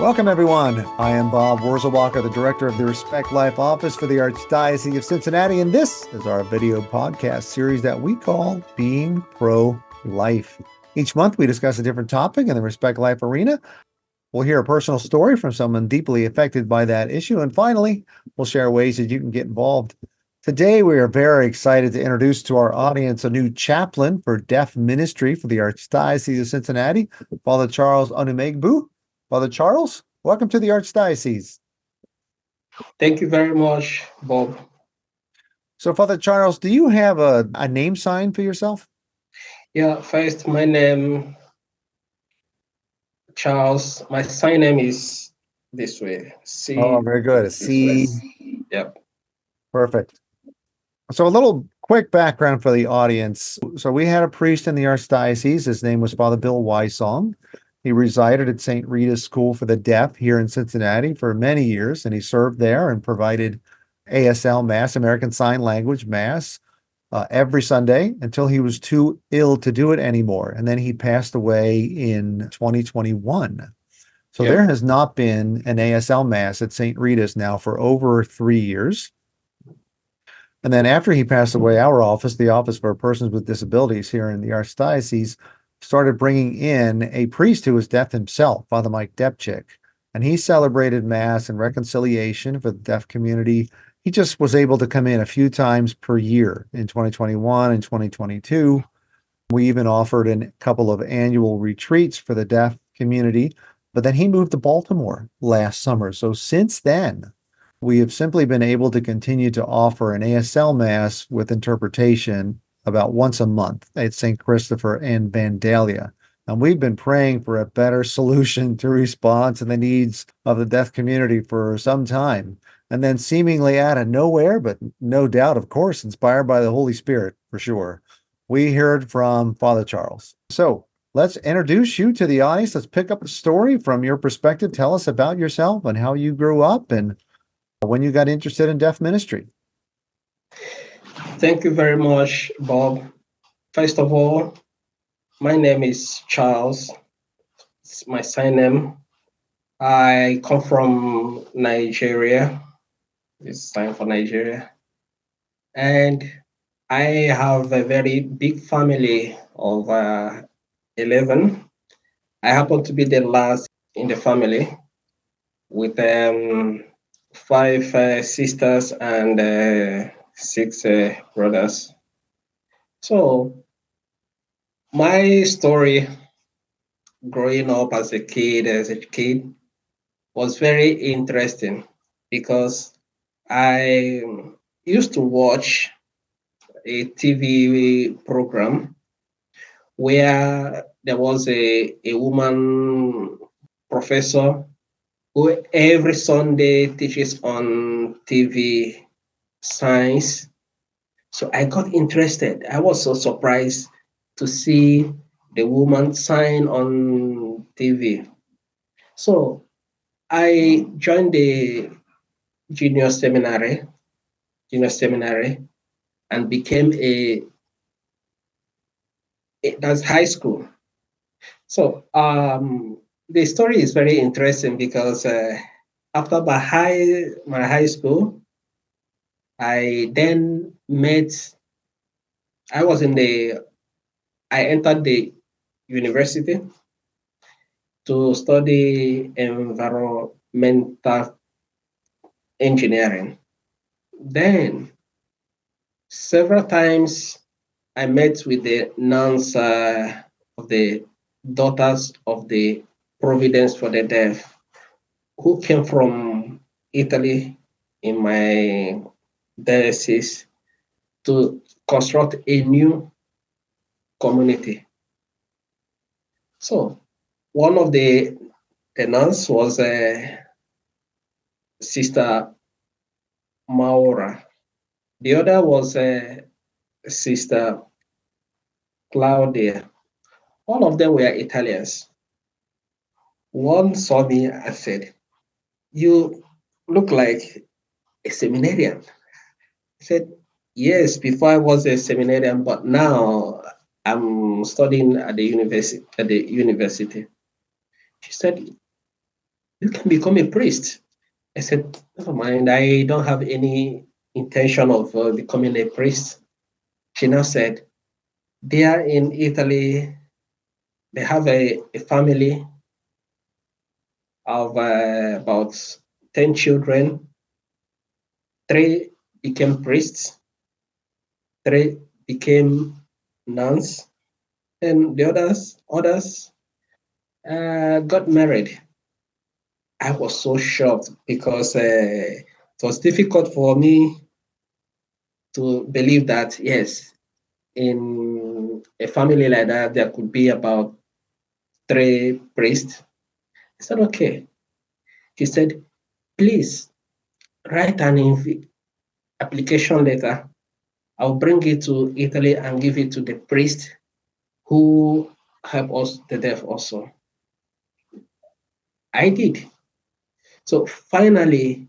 Welcome, everyone. I am Bob Wurzelbacher, the director of the Respect Life Office for the Archdiocese of Cincinnati, and this is our video podcast series that we call Being Pro-Life. Each month, we discuss a different topic in the Respect Life arena. We'll hear a personal story from someone deeply affected by that issue, and finally, we'll share ways that you can get involved. Today, we are very excited to introduce to our audience a new chaplain for deaf ministry for the Archdiocese of Cincinnati, Father Charles Onumaegbu. Father Charles, welcome to the Archdiocese. Thank you very much, Bob. So, Father Charles, do you have a name sign for yourself? Yeah, first, my name, Charles. My sign name is this way. C. Oh, very good. A C. Yep. Perfect. So a little quick background for the audience. So we had a priest in the Archdiocese. His name was Father Bill Wysong. He resided at St. Rita's School for the Deaf here in Cincinnati for many years, and he served there and provided ASL Mass, American Sign Language Mass, every Sunday until he was too ill to do it anymore. And then he passed away in 2021. So Yep. there has not been an ASL Mass at St. Rita's now for over 3 years. And then after he passed away, our office, the Office for Persons with Disabilities here in the Archdiocese, started bringing in a priest who was deaf himself, Father Mike Depchik, and he celebrated Mass and reconciliation for the deaf community. He just was able to come in a few times per year in 2021 and 2022. We even offered a couple of annual retreats for the deaf community, but then he moved to Baltimore last summer. So since then, we have simply been able to continue to offer an ASL Mass with interpretation about once a month at St. Christopher and Vandalia. And we've been praying for a better solution to respond to the needs of the deaf community for some time. And then seemingly out of nowhere, but no doubt, of course, inspired by the Holy Spirit, for sure, we heard from Father Charles. So let's introduce you to the audience. Let's pick up a story from your perspective. Tell us about yourself and how you grew up and when you got interested in deaf ministry. Thank you very much, Bob. First of all, my name is Charles. It's my sign name. I come from Nigeria. It's sign for Nigeria. And I have a very big family of 11. I happen to be the last in the family with 5 sisters and 6 brothers. So my story growing up as a kid was very interesting because I used to watch a TV program where there was a woman professor who every Sunday teaches on TV science. So I got interested. I was so surprised to see the woman sign on TV. So I joined the junior seminary, and became that's high school. So the story is very interesting because after my high school, I then I entered the university to study environmental engineering. Then several times I met with the nuns of the Daughters of the Providence for the Deaf, who came from Italy in my diocese to construct a new community. So one of the nuns was Sister Maura. The other was Sister Claudia. All of them were Italians. One saw me and said, "You look like a seminarian." I said, "Yes, before I was a seminarian, but now I'm studying at the university." She said, you can become a priest. I said, never mind, I don't have any intention of becoming a priest. She now said, there in Italy, they have a family of about 10 children. 3 became priests, 3 became nuns, and the others got married. I was so shocked because it was difficult for me to believe that, yes, in a family like that, there could be about 3 priests. I said, okay. He said, please write an application letter. I'll bring it to Italy and give it to the priest who help us, the deaf also. I did. So finally,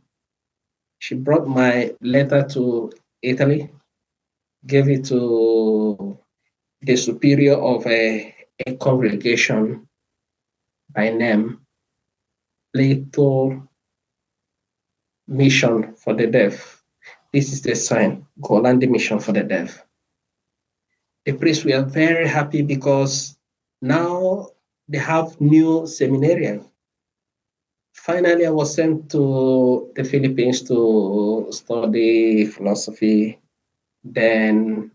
she brought my letter to Italy, gave it to the superior of a congregation by name, Little Mission for the Deaf. This is the sign, Golandi Mission for the Deaf. The priests were very happy because now they have new seminarian. Finally, I was sent to the Philippines to study philosophy, then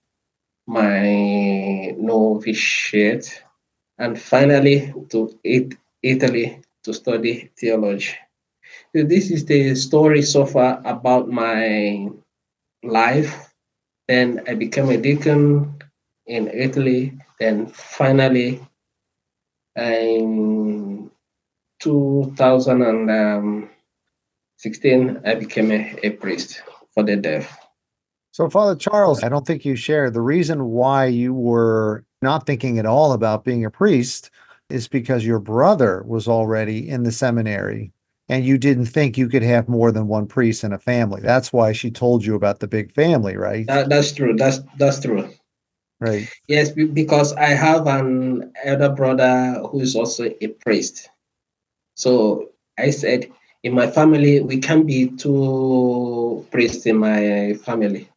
my novitiate, and finally to Italy to study theology. So this is the story so far about my life. Then I became a deacon in Italy. Then finally, in 2016, I became a priest for the deaf. So, Father Charles, I don't think you shared the reason why you were not thinking at all about being a priest is because your brother was already in the seminary and you didn't think you could have more than one priest in a family. That's why she told you about the big family, right? That's true. That's true. Right. Yes, because I have an elder brother who is also a priest. So I said, in my family, we can't be 2 priests in my family.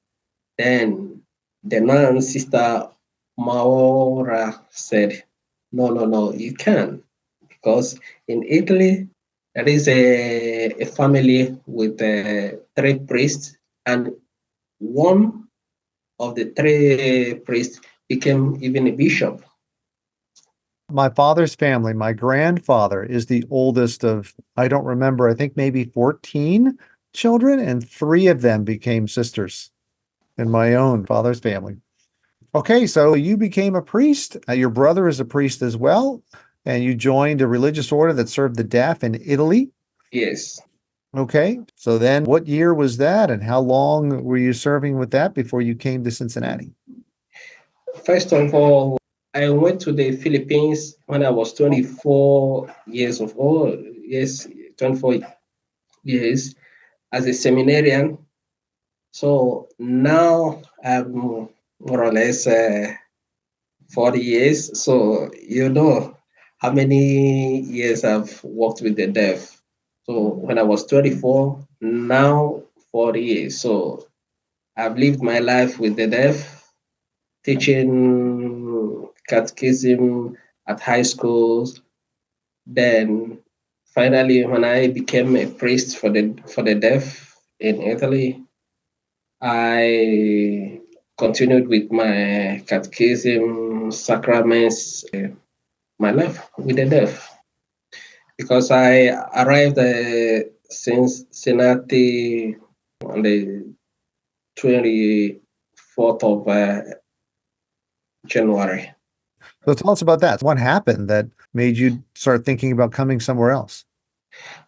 Then the nun sister Maura said, no, no, no, you can. Because in Italy, there is a family with 3 priests, and one of the 3 priests became even a bishop. My father's family, my grandfather is the oldest of, I don't remember, I think maybe 14 children, and 3 of them became sisters in my own father's family. Okay, so you became a priest. Your brother is a priest as well, and you joined a religious order that served the deaf in Italy. Yes. Okay, so then what year was that, and how long were you serving with that before you came to Cincinnati? First of all, I went to the Philippines when I was 24 years of old. Yes, 24 years as a seminarian. So now I'm more or less 40 years. So you know how many years I've worked with the deaf. So when I was 24, now 40 years. So I've lived my life with the deaf, teaching catechism at high schools. Then finally, when I became a priest for the deaf in Italy, I continued with my catechism, sacraments, my life with the deaf. Because I arrived Cincinnati on the 24th of January. So tell us about that. What happened that made you start thinking about coming somewhere else?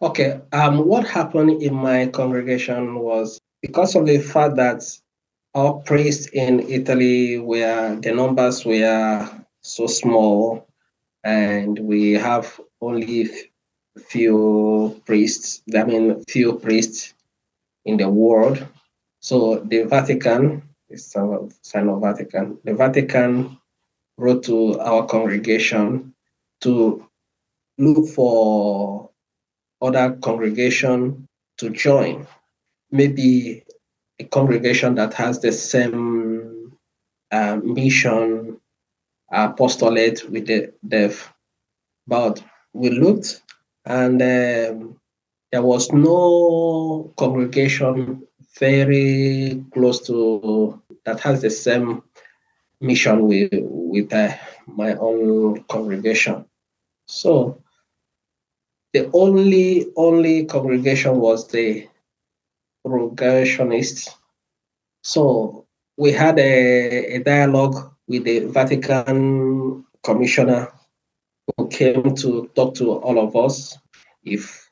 Okay, what happened in my congregation was because of the fact that our priests in Italy the numbers were so small, and we have only few priests, I mean, few priests in the world. So the Vatican, is a sign of Vatican, the Vatican wrote to our congregation to look for other congregation to join, maybe a congregation that has the same mission, apostolate with the deaf. But we looked, and there was no congregation very close to that has the same mission with my own congregation. So the only congregation was the Congregationists. So we had a dialogue with the Vatican commissioner who came to talk to all of us if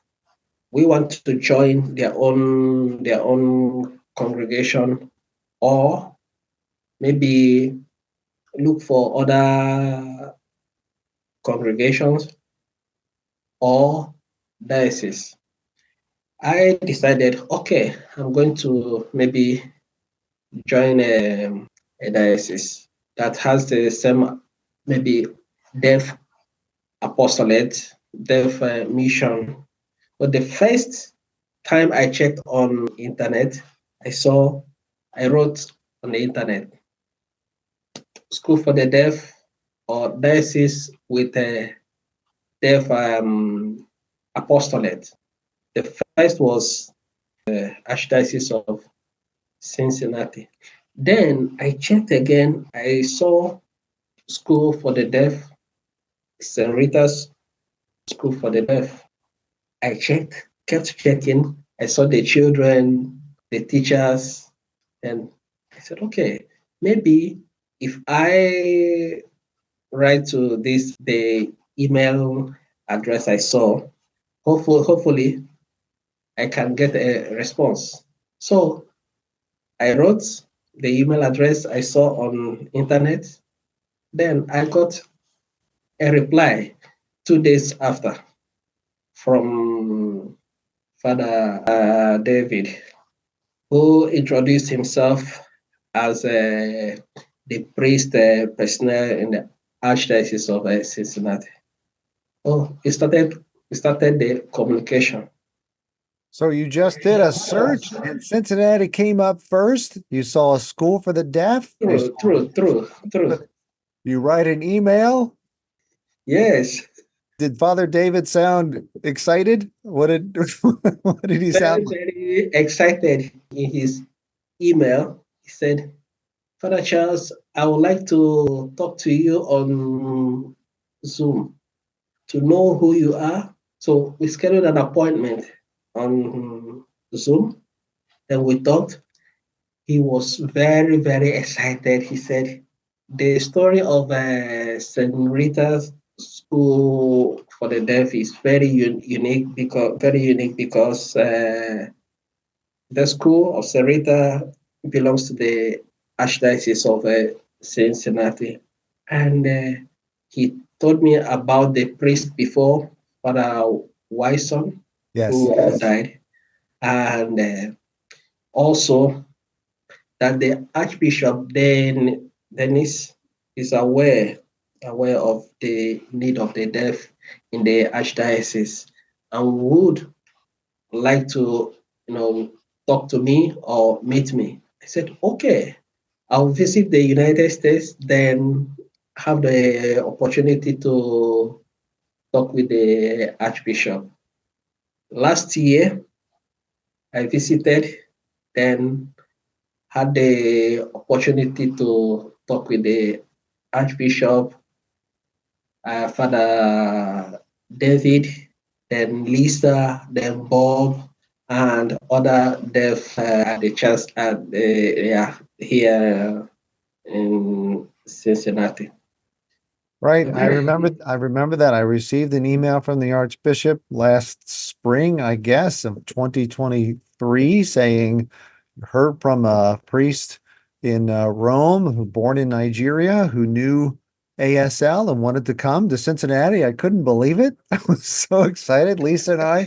we want to join their own congregation, or maybe look for other congregations or diocese. I decided, okay, I'm going to maybe join a diocese that has the same maybe deaf apostolate, deaf mission. But the first time I checked on internet, I wrote on the internet, school for the deaf or diocese with a deaf apostolate. The first was Archdiocese of Cincinnati. Then I checked again. I saw school for the deaf, St. Rita's School for the Deaf. I checked, kept checking. I saw the children, the teachers, and I said, okay, maybe if I write to the email address I saw, hopefully I can get a response. So I wrote the email address I saw on internet. Then I got a reply 2 days after from Father David, who introduced himself as the priest personnel in the Archdiocese of Cincinnati. Oh, he started the communication. So you just did a search and Cincinnati came up first. You saw a school for the deaf. True. You write an email. Yes, Did Father David sound excited? What did he very, sound like? very excited in his email. He said, Father Charles, I would like to talk to you on Zoom to know who you are. So we scheduled an appointment on Zoom and we talked. He was very, very excited. He said, the story of St. Rita's School for the Deaf is very unique because the school of St. Rita belongs to the Archdiocese of Cincinnati. And he told me about the priest before, Father Wyson, Yes. who died. And also that the Archbishop Dennis is aware of the need of the deaf in the Archdiocese and would like to, talk to me or meet me. I said, okay, I'll visit the United States, then have the opportunity to talk with the Archbishop. Last year, I visited, then had the opportunity to talk with the Archbishop, Father David, then Lisa, then Bob, and other deaf at the church here in Cincinnati. Right. I remember that I received an email from the Archbishop last spring, I guess, of 2023 saying heard from a priest in Rome who born in Nigeria who knew ASL and wanted to come to Cincinnati. I couldn't believe it. I was so excited. Lisa and I,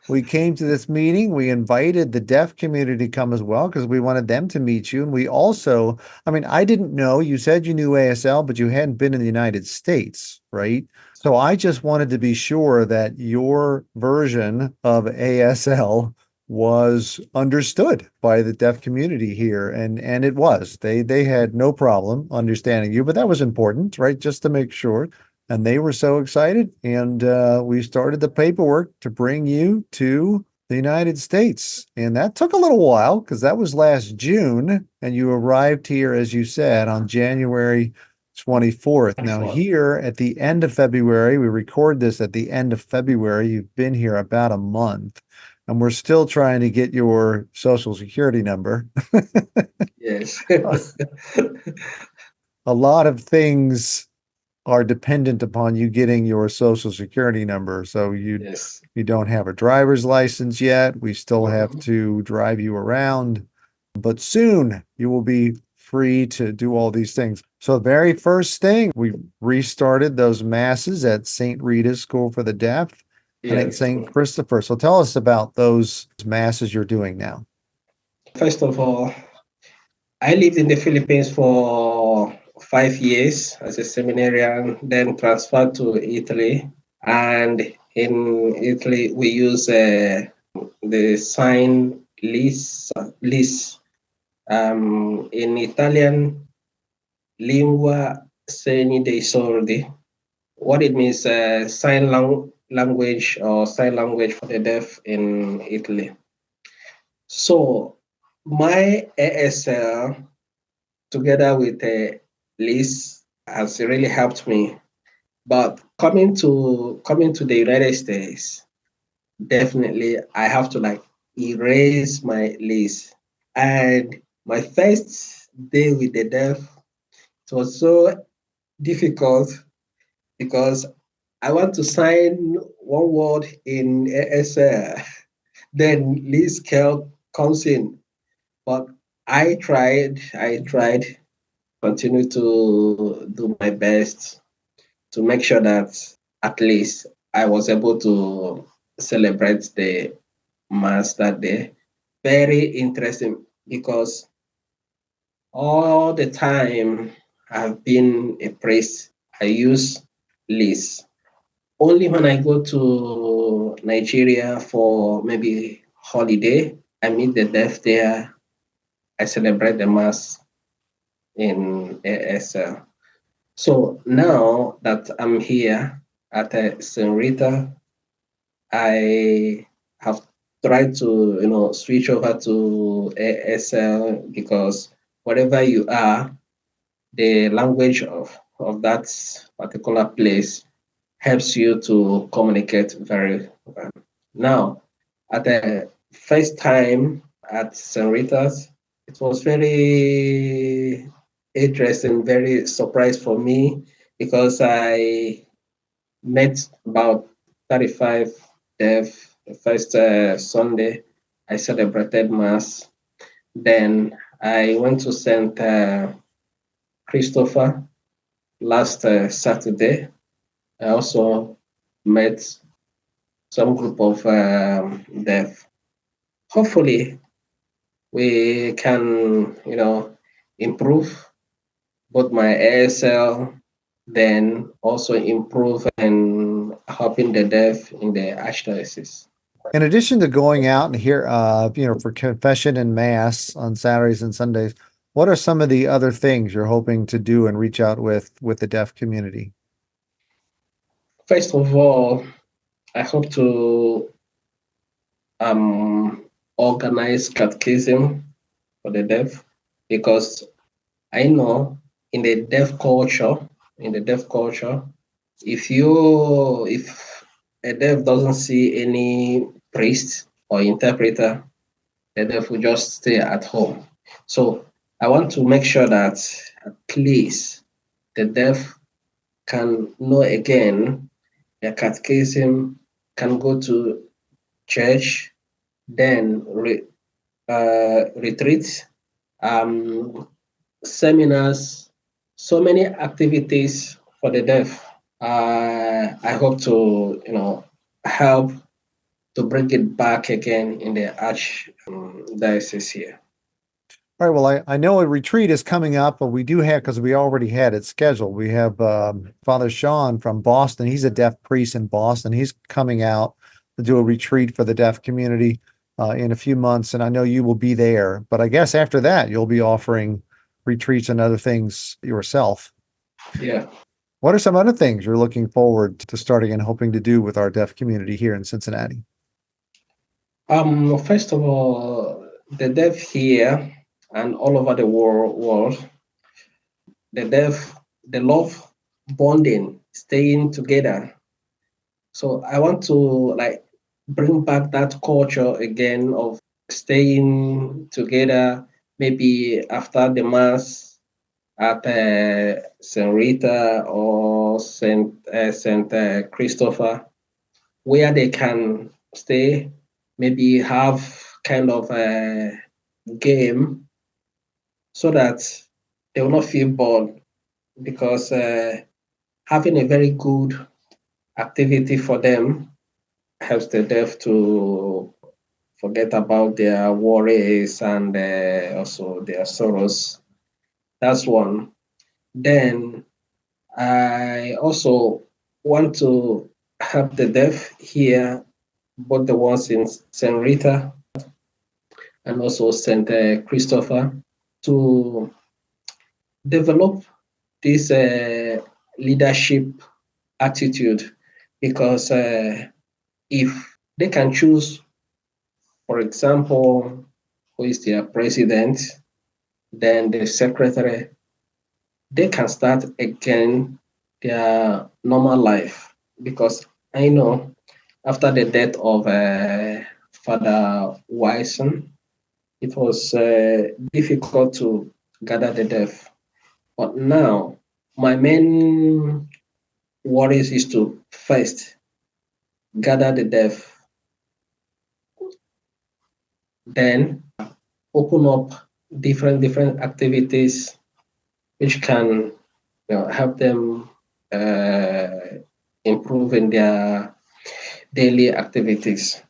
we came to this meeting. We invited the deaf community to come as well because we wanted them to meet you. And we also, I mean, I didn't know, you said you knew ASL, but you hadn't been in the United States, right? So I just wanted to be sure that your version of ASL was understood by the deaf community here, and it was. They had no problem understanding you, but that was important, right? Just to make sure. And they were so excited, and we started the paperwork to bring you to the United States. And that took a little while because that was last June, and you arrived here, as you said, on January 24th. Now, here at the end of February, we record this at the end of February. You've been here about a month, and we're still trying to get your social security number. Yes. A lot of things are dependent upon you getting your social security number. So Yes. you don't have a driver's license yet. We still have Mhm. to drive you around, but soon you will be free to do all these things. So the very first thing, we restarted those masses at St. Rita's School for the Deaf and at Yes. St. Christopher. So tell us about those masses you're doing now. First of all, I lived in the Philippines for 5 years as a seminarian, then transferred to Italy. And in Italy, we use the sign list. In Italian, lingua segni dei sordi. What it means, language or sign language for the deaf in Italy. So my ASL together with Liz has really helped me. But coming to the United States, definitely I have to like erase my list. And my first day with the deaf, it was so difficult because I want to sign one word in ASL, then Liz comes in. But I tried, continue to do my best to make sure that at least I was able to celebrate the mass that day. Very interesting because all the time I've been a priest, I use list. Only when I go to Nigeria for maybe holiday, I meet the deaf there. I celebrate the mass in ASL. So now that I'm here at St. Rita, I have tried to switch over to ASL because wherever you are, the language of that particular place helps you to communicate very well. Now, at the first time at St. Rita's, it was very interesting, very surprise for me because I met about 35 deaf. The first Sunday, I celebrated Mass. Then I went to St. Christopher last Saturday. I also met some group of deaf. Hopefully, we can, improve both my ASL, then also improve and helping the deaf in the Archdiocese. In addition to going out and here, for confession and mass on Saturdays and Sundays, what are some of the other things you're hoping to do and reach out with the deaf community? First of all, I hope to organize catechism for the deaf because I know in the deaf culture, if a deaf doesn't see any priest or interpreter, the deaf will just stay at home. So I want to make sure that at least the deaf can know again their catechism, can go to church, then retreat, um, seminars, so many activities for the deaf. I hope to, help to bring it back again in the Archdiocese here. All right. Well, I know a retreat is coming up, but we do have, because we already had it scheduled. We have Father Sean from Boston. He's a deaf priest in Boston. He's coming out to do a retreat for the deaf community in a few months, and I know you will be there. But I guess after that, you'll be offering retreats and other things yourself. Yeah. What are some other things you're looking forward to starting and hoping to do with our deaf community here in Cincinnati? First of all, the deaf here and all over the world, the deaf, they love bonding, staying together. So I want to like bring back that culture again of staying together, maybe after the mass at St. Rita or Saint Christopher, where they can stay, maybe have kind of a game so that they will not feel bored because having a very good activity for them helps the deaf to forget about their worries and also their sorrows. That's one. Then I also want to help the deaf here, both the ones in St. Rita and also St. Christopher, to develop this leadership attitude because if they can choose, for example, who is their president, then the secretary, they can start again their normal life. Because I know after the death of Father Wyson, it was difficult to gather the deaf. But now, my main worries is to first gather the deaf, then open up different activities which can help them improve in their daily activities.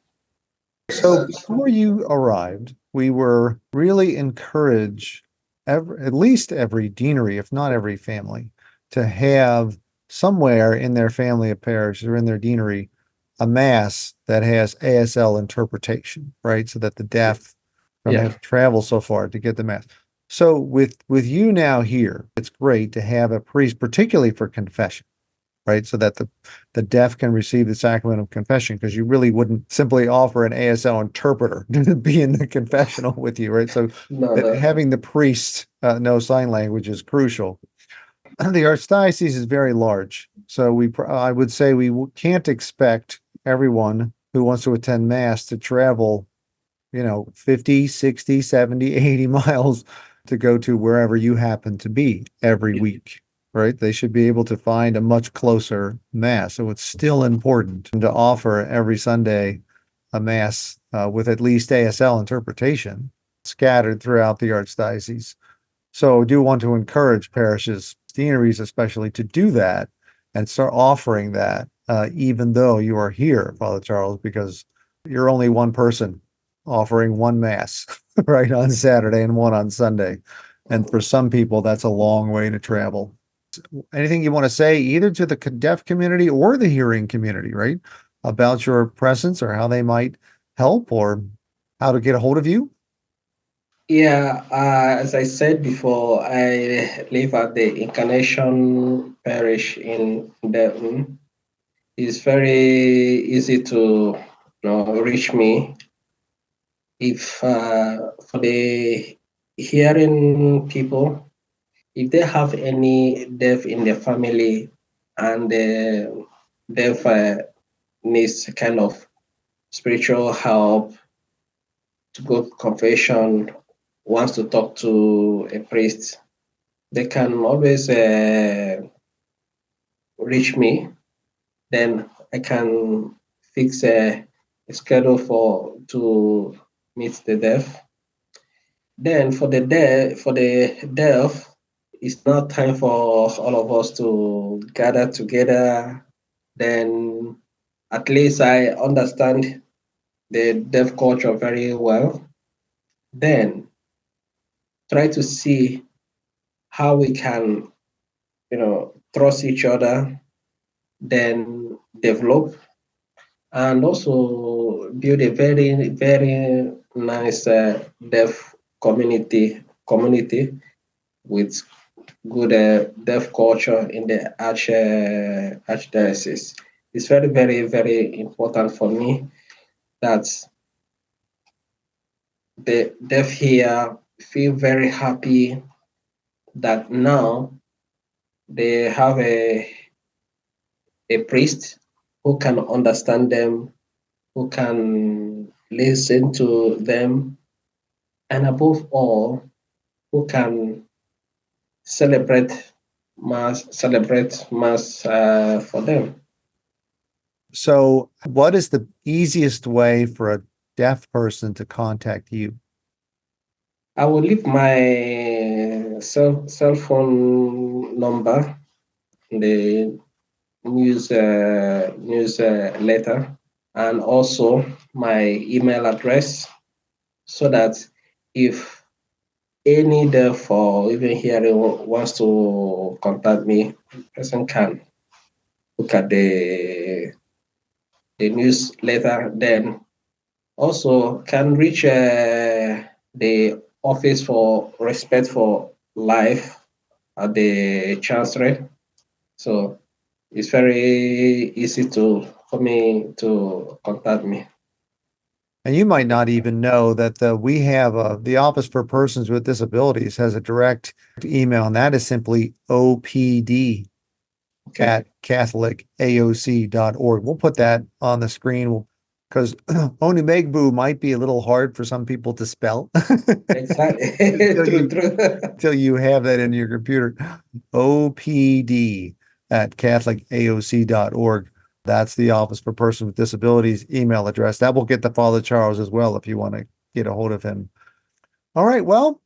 So before you arrived, we were really encouraged, at least every deanery, if not every family, to have somewhere in their family of parish or in their deanery a mass that has ASL interpretation, right? So that the deaf don't Yeah. have to travel so far to get the mass. So with you now here, it's great to have a priest, particularly for confession, right? So that the deaf can receive the sacrament of confession, because you really wouldn't simply offer an ASL interpreter to be in the confessional with you, right? So No, no. having the priest know sign language is crucial. The archdiocese is very large, so I would say we can't expect everyone who wants to attend mass to travel 50, 60, 70, 80 miles to go to wherever you happen to be every week, right? They should be able to find a much closer mass. So it's still important to offer every Sunday a mass with at least ASL interpretation scattered throughout the archdiocese. So I do want to encourage parishes, deaneries especially, to do that and start offering that, even though you are here, Father Charles, because you're only one person offering one mass, right, on Saturday and one on Sunday. And for some people, that's a long way to travel. Anything you want to say either to the deaf community or the hearing community, right, about your presence or how they might help or how to get a hold of you? Yeah, as I said before, I live at the Incarnation Parish in Devon. It's very easy to reach me. If for the hearing people, if they have any deaf in their family and the deaf needs kind of spiritual help to go to confession, wants to talk to a priest, they can always reach me. Then I can fix a schedule to meet the deaf. Then for the deaf, it's now time for all of us to gather together. Then at least I understand the deaf culture very well. Then try to see how we can, trust each other, then develop and also build a very, very nice deaf community with good deaf culture in the archdiocese. It's very, very, very important for me that the deaf here feel very happy that now they have a priest who can understand them, who can listen to them, and above all, who can celebrate mass for them. So, what is the easiest way for a deaf person to contact you? I will leave my cell phone number in the newsletter, and also my email address, so that if any deaf or even hearing wants to contact me, person can look at the newsletter, then also can reach the Office for Respect for Life at the Chancery. So it's very easy for me to contact me. And you might not even know that we have the Office for Persons with Disabilities has a direct email, and that is simply OPD Okay. at catholicaoc.org. We'll put that on the screen because Onumaegbu might be a little hard for some people to spell. Exactly. True. Until you have that in your computer. OPD at catholicaoc.org. That's the Office for Persons with Disabilities email address. That will get to Father Charles as well if you want to get a hold of him. All right. Well,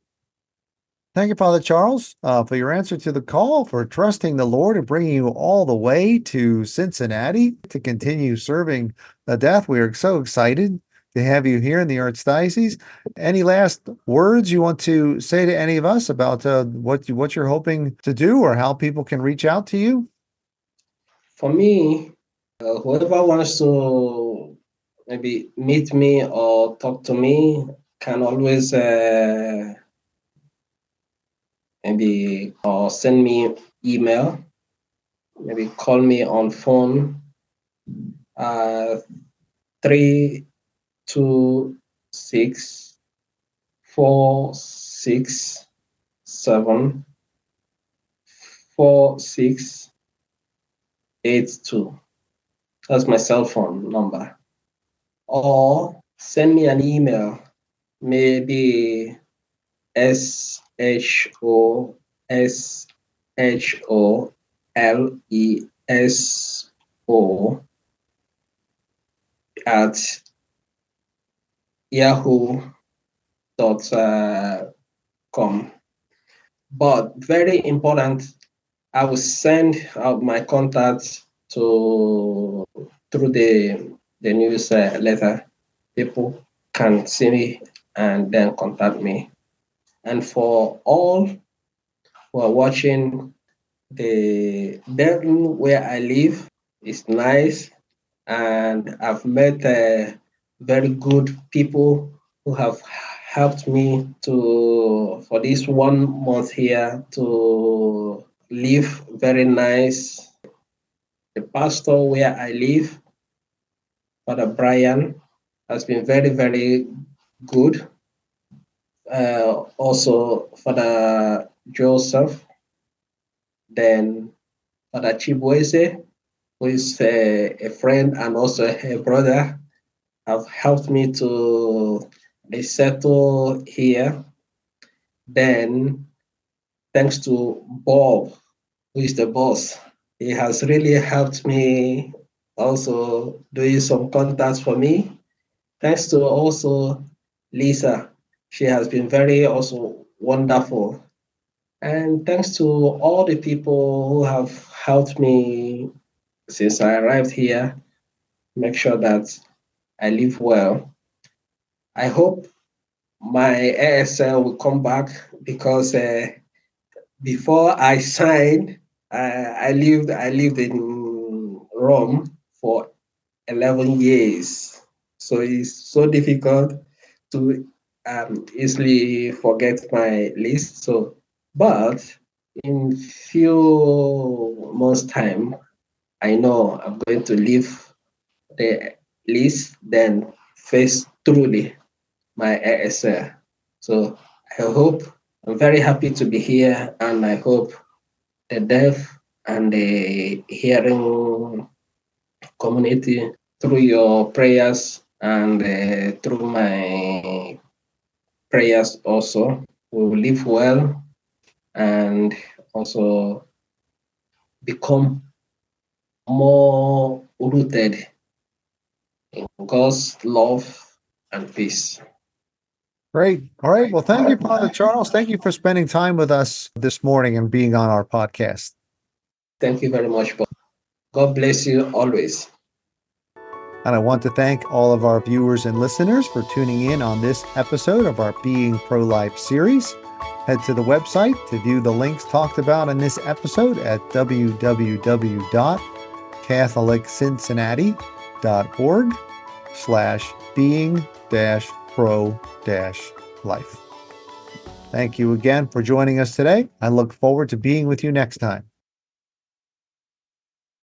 thank you, Father Charles, for your answer to the call, for trusting the Lord and bringing you all the way to Cincinnati to continue serving the deaf. We are so excited to have you here in the Archdiocese. Any last words you want to say to any of us about what you're hoping to do or how people can reach out to you? For me, whoever wants to maybe meet me or talk to me can always maybe or send me email, maybe call me on phone 326467468 That's my cell phone number. Or send me an email, maybe SHOSHOLESO at yahoo.com. But very important, I will send out my contacts through the newsletter. People can see me and then contact me. And for all who are watching, the bedroom where I live is nice, and I've met very good people who have helped me for this 1 month here to live very nice. The pastor where I live, Father Brian, has been very, very good. Also, Father Joseph, then Father Chibueze, who is a friend and also a brother, have helped me to be settled here. Then, thanks to Bob, who is the boss, he has really helped me also doing some contacts for me. Thanks to also Lisa, she has been very also wonderful And thanks to all the people who have helped me since I arrived here, make sure that I live well. I hope my ASL will come back because before I signed, I lived in Rome for 11 years. So it's so difficult to easily forget my list. So, but in few months' time, I know I'm going to leave the list, then face truly my ASL. So I hope I'm very happy to be here, and I hope the deaf and the hearing community, through your prayers and through my prayers also, will live well and also become more rooted in God's love and peace. Great. All right. Well, thank you, Father Charles. Thank you for spending time with us this morning and being on our podcast. Thank you very much, Bob. God bless you always. And I want to thank all of our viewers and listeners for tuning in on this episode of our Being Pro-Life series. Head to the website to view the links talked about in this episode at www.catholiccincinnati.org/being-pro-life. Thank you again for joining us today. I look forward to being with you next time.